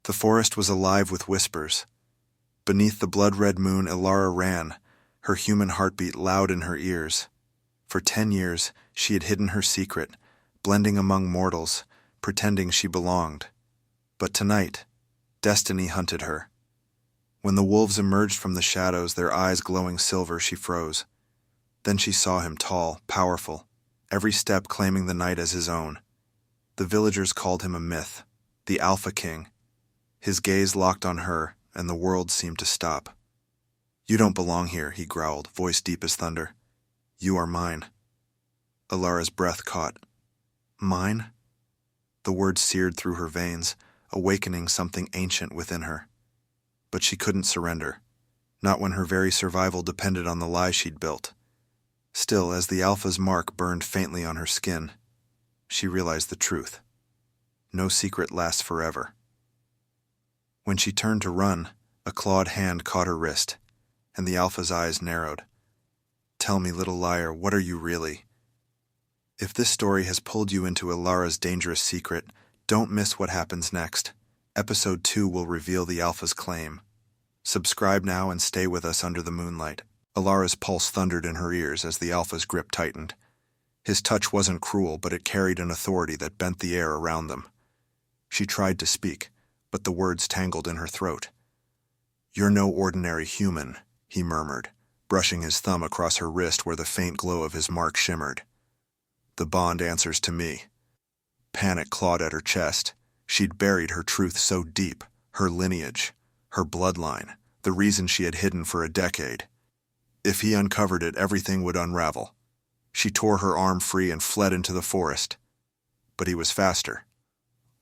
The forest was alive with whispers. Beneath the blood-red moon, Ilara ran, her human heartbeat loud in her ears. For 10 years, she had hidden her secret, blending among mortals, pretending she belonged. But tonight, destiny hunted her. When the wolves emerged from the shadows, their eyes glowing silver, she froze. Then she saw him, tall, powerful, every step claiming the night as his own. The villagers called him a myth, the Alpha King. His gaze locked on her, and the world seemed to stop. "You don't belong here," he growled, voice deep as thunder. "You are mine." Ilara's breath caught. Mine? The word seared through her veins, awakening something ancient within her. But she couldn't surrender, not when her very survival depended on the lie she'd built. Still, as the Alpha's mark burned faintly on her skin, she realized the truth. No secret lasts forever. When she turned to run, a clawed hand caught her wrist, and the Alpha's eyes narrowed. "Tell me, little liar, what are you really?" If this story has pulled you into Ilara's dangerous secret, don't miss what happens next. Episode 2 will reveal the Alpha's claim. Subscribe now and stay with us under the moonlight. Ilara's pulse thundered in her ears as the Alpha's grip tightened. His touch wasn't cruel, but it carried an authority that bent the air around them. She tried to speak, but the words tangled in her throat. "You're no ordinary human," he murmured, brushing his thumb across her wrist where the faint glow of his mark shimmered. "The bond answers to me." Panic clawed at her chest. She'd buried her truth so deep, her lineage, her bloodline, the reason she had hidden for a decade. If he uncovered it, everything would unravel. She tore her arm free and fled into the forest. But he was faster.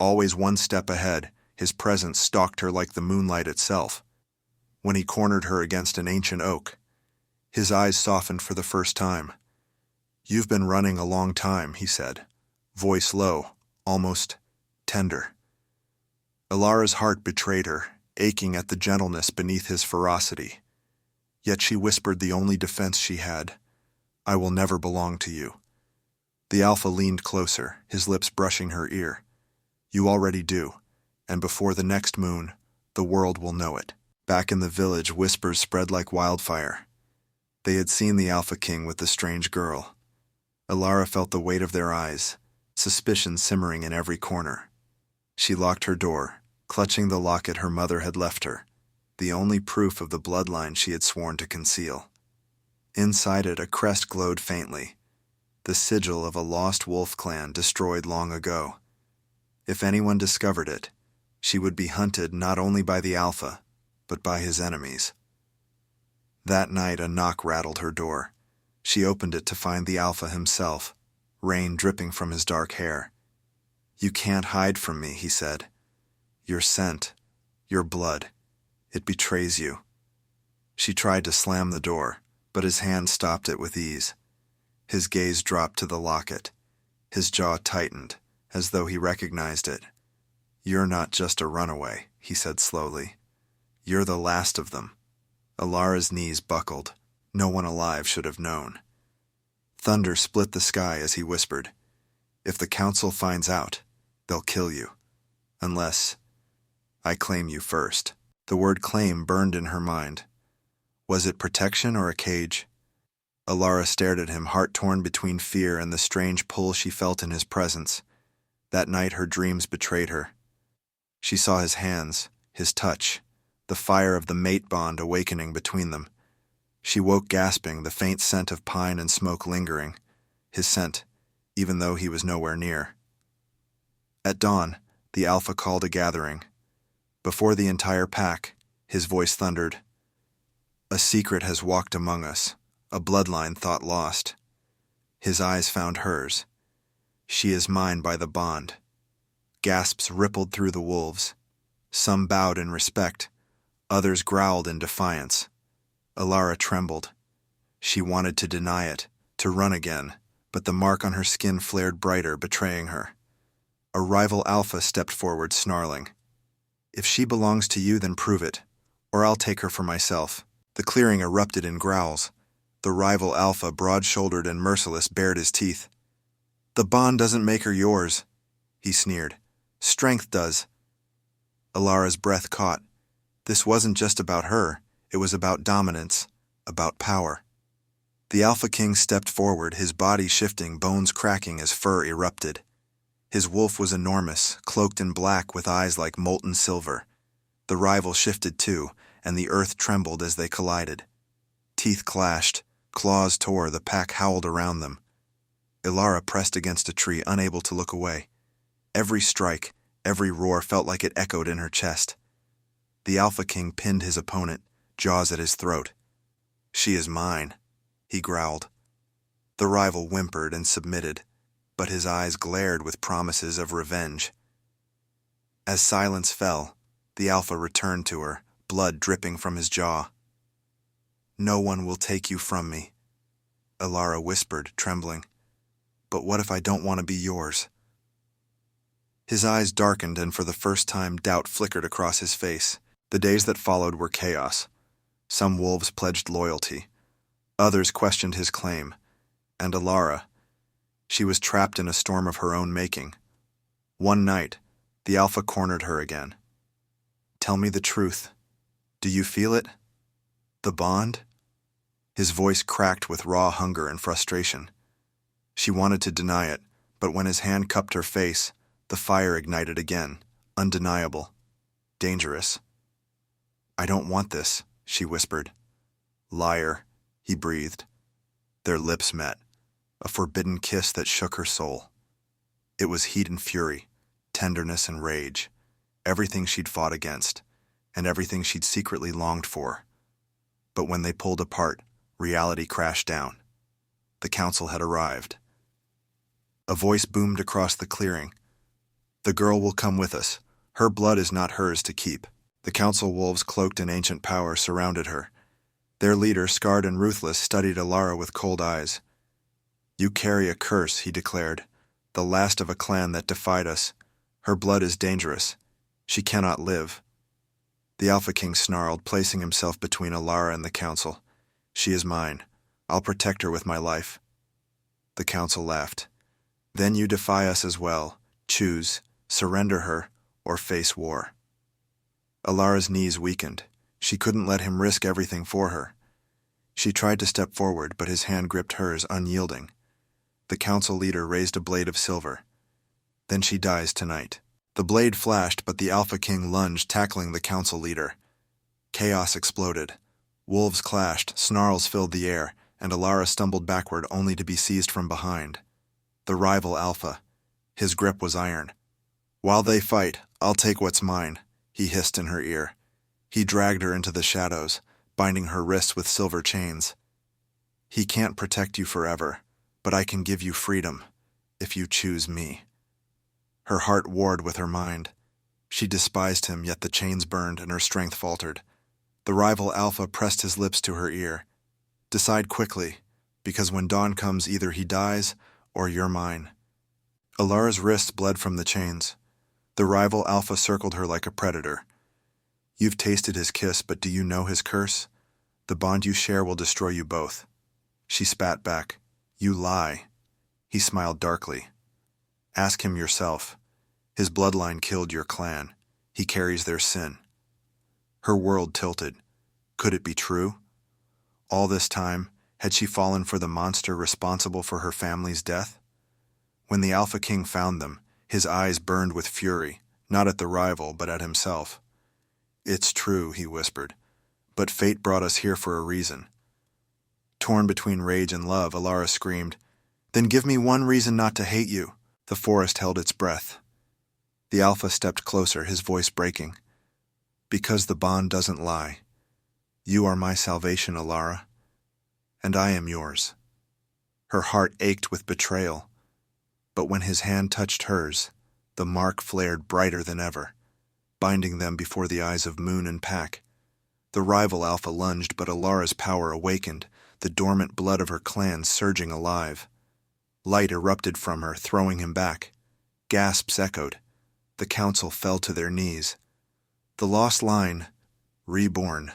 Always one step ahead, his presence stalked her like the moonlight itself. When he cornered her against an ancient oak, his eyes softened for the first time. "You've been running a long time," he said, voice low, almost tender. Ilara's heart betrayed her, aching at the gentleness beneath his ferocity. Yet she whispered the only defense she had, "I will never belong to you." The Alpha leaned closer, his lips brushing her ear. "You already do, and before the next moon, the world will know it." Back in the village, whispers spread like wildfire. They had seen the Alpha King with the strange girl. Ilara felt the weight of their eyes, suspicion simmering in every corner. She locked her door, clutching the locket her mother had left her, the only proof of the bloodline she had sworn to conceal. Inside it, a crest glowed faintly, the sigil of a lost wolf clan destroyed long ago. If anyone discovered it, she would be hunted not only by the Alpha, but by his enemies. That night, a knock rattled her door. She opened it to find the Alpha himself, rain dripping from his dark hair. "You can't hide from me," he said. "Your scent, your blood, it betrays you." She tried to slam the door, but his hand stopped it with ease. His gaze dropped to the locket. His jaw tightened, as though he recognized it. "You're not just a runaway," he said slowly. "You're the last of them." Ilara's knees buckled. No one alive should have known. Thunder split the sky as he whispered, "If the council finds out, they'll kill you. Unless I claim you first." The word claim burned in her mind. Was it protection or a cage? Ilara stared at him, heart torn between fear and the strange pull she felt in his presence. That night her dreams betrayed her. She saw his hands, his touch, the fire of the mate bond awakening between them. She woke gasping, the faint scent of pine and smoke lingering, his scent, even though he was nowhere near. At dawn, the Alpha called a gathering. Before the entire pack, his voice thundered, "A secret has walked among us, a bloodline thought lost." His eyes found hers. "She is mine by the bond." Gasps rippled through the wolves. Some bowed in respect, others growled in defiance. Ilara trembled. She wanted to deny it, to run again, but the mark on her skin flared brighter, betraying her. A rival Alpha stepped forward, snarling, "If she belongs to you, then prove it, or I'll take her for myself." The clearing erupted in growls. The rival Alpha, broad-shouldered and merciless, bared his teeth. "The bond doesn't make her yours," he sneered. "Strength does." Alara's breath caught. This wasn't just about her, it was about dominance, about power. The Alpha King stepped forward, his body shifting, bones cracking as fur erupted. His wolf was enormous, cloaked in black with eyes like molten silver. The rival shifted too, and the earth trembled as they collided. Teeth clashed, claws tore, the pack howled around them. Alara pressed against a tree, unable to look away. Every strike, every roar felt like it echoed in her chest. The Alpha King pinned his opponent, jaws at his throat. "She is mine," he growled. The rival whimpered and submitted, but his eyes glared with promises of revenge. As silence fell, the Alpha returned to her, blood dripping from his jaw. "No one will take you from me," Alara whispered, trembling. "But what if I don't want to be yours?" His eyes darkened, and for the first time doubt flickered across his face. The days that followed were chaos. Some wolves pledged loyalty. Others questioned his claim. And Alara, she was trapped in a storm of her own making. One night, the Alpha cornered her again. "Tell me the truth. Do you feel it? The bond?" His voice cracked with raw hunger and frustration. She wanted to deny it, but when his hand cupped her face, the fire ignited again, undeniable, dangerous. "I don't want this," she whispered. "Liar," he breathed. Their lips met, a forbidden kiss that shook her soul. It was heat and fury, tenderness and rage, everything she'd fought against, and everything she'd secretly longed for. But when they pulled apart, reality crashed down. The council had arrived. A voice boomed across the clearing. "The girl will come with us. Her blood is not hers to keep." The council wolves, cloaked in ancient power, surrounded her. Their leader, scarred and ruthless, studied Alara with cold eyes. "You carry a curse," he declared, "the last of a clan that defied us. Her blood is dangerous. She cannot live." The Alpha King snarled, placing himself between Alara and the council. "She is mine. I'll protect her with my life." The council laughed. "Then you defy us as well. Choose, surrender her, or face war." Alara's knees weakened. She couldn't let him risk everything for her. She tried to step forward, but his hand gripped hers, unyielding. The council leader raised a blade of silver. "Then she dies tonight." The blade flashed, but the Alpha King lunged, tackling the council leader. Chaos exploded. Wolves clashed, snarls filled the air, and Alara stumbled backward only to be seized from behind. The rival Alpha. His grip was iron. "While they fight, I'll take what's mine," he hissed in her ear. He dragged her into the shadows, binding her wrists with silver chains. "He can't protect you forever, but I can give you freedom, if you choose me." Her heart warred with her mind. She despised him, yet the chains burned and her strength faltered. The rival Alpha pressed his lips to her ear. "Decide quickly, because when dawn comes, either he dies or you're mine." Alara's wrists bled from the chains. The rival Alpha circled her like a predator. "You've tasted his kiss, but do you know his curse? The bond you share will destroy you both." She spat back. "You lie." He smiled darkly. "Ask him yourself. His bloodline killed your clan. He carries their sin." Her world tilted. Could it be true? All this time, had she fallen for the monster responsible for her family's death? When the Alpha King found them, his eyes burned with fury, not at the rival, but at himself. "It's true," he whispered, "but fate brought us here for a reason." Torn between rage and love, Alara screamed, "Then give me one reason not to hate you." The forest held its breath. The Alpha stepped closer, his voice breaking. "Because the bond doesn't lie. You are my salvation, Alara, and I am yours." Her heart ached with betrayal, but when his hand touched hers, the mark flared brighter than ever, binding them before the eyes of Moon and Pack. The rival Alpha lunged, but Alara's power awakened, the dormant blood of her clan surging alive. Light erupted from her, throwing him back. Gasps echoed. The council fell to their knees. The lost line, reborn.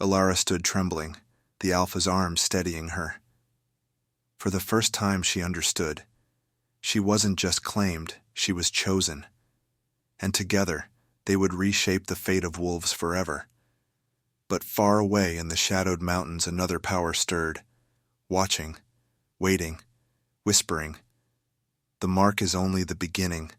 Alara stood trembling, the Alpha's arms steadying her. For the first time she understood. She wasn't just claimed, she was chosen. And together, they would reshape the fate of wolves forever. But far away in the shadowed mountains another power stirred, watching, waiting, whispering. The mark is only the beginning.